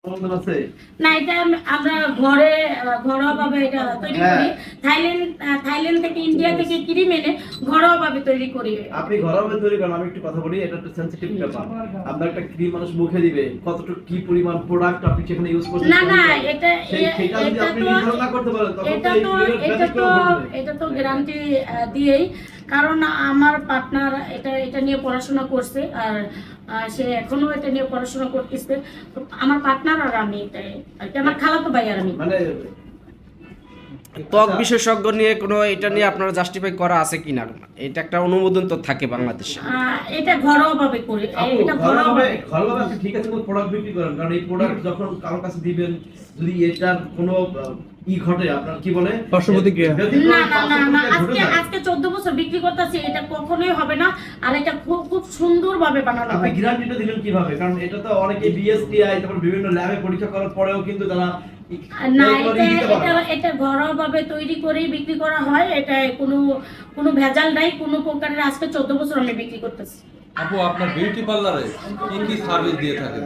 না, এটা আমরা ঘরে ঘরোয়াভাবে এটা তৈরি করি। থাইল্যান্ড থেকে ইন্ডিয়া থেকে ক্রিম এনে ঘরোয়াভাবে তৈরি করি। আপনি ঘরোয়াভাবে তৈরি করেন, আমি একটু কথা বলি, এটা একটা সেনসিটিভ ব্যাপার। আপনার একটা ক্রিম মানুষ মুখে দিবে, কতটুকু কি পরিমাণ প্রোডাক্ট আপনি সেখানে ইউজ করছেন না না, এটা এটা তো গ্যারান্টি দিয়েই, কারণ আমার পার্টনার এটা নিয়ে পড়াশোনা করছে, আর সে এখনো এটা নিয়ে পড়াশোনা করতেছে। আমার পার্টনার আর আমি, এটা আমার খালাতো ভাই আর আমি। মানে ত্বক বিশেষজ্ঞ নিয়ে কোনো এটা নিয়ে আপনারা জাস্টিফাই করা আছে কিনা? এটা একটা অনুমোদন তো থাকে বাংলাদেশে। এটা ঘরোয়াভাবে করি, এটা ঘরোয়াভাবে আপনি ঠিক আছে কোনো প্রোডাক্ট বিক্রি করেন, কারণ এই প্রোডাক্ট যখন কারো কাছে দিবেন, যদি এটার কোনো ঘটে, আপনার কি বলে পার্শ্বপ্রতিক্রিয়া, না না না না, আজকে 14 বছর বিক্রি করতেছি, এটা কখনোই হবে না। আর এটা খুব সুন্দরভাবে বানানো আপনি হয়। গ্যারান্টিটা দিলেন কিভাবে? কারণ এটা তো অনেকে বিএসটিআই তারপর বিভিন্ন ল্যাবে পরীক্ষা করার পরেও কিন্তু তারা না, এটা ঘরোয়াভাবে তৈরি করেই বিক্রি করা হয়। এটা কোনো ভেজাল নাই, কোনো প্রকারের। আজকে 14 বছর আমি বিক্রি করতেছি। আপু, আপনার বিউটি পার্লারে কি কি সার্ভিস দিয়ে থাকেন?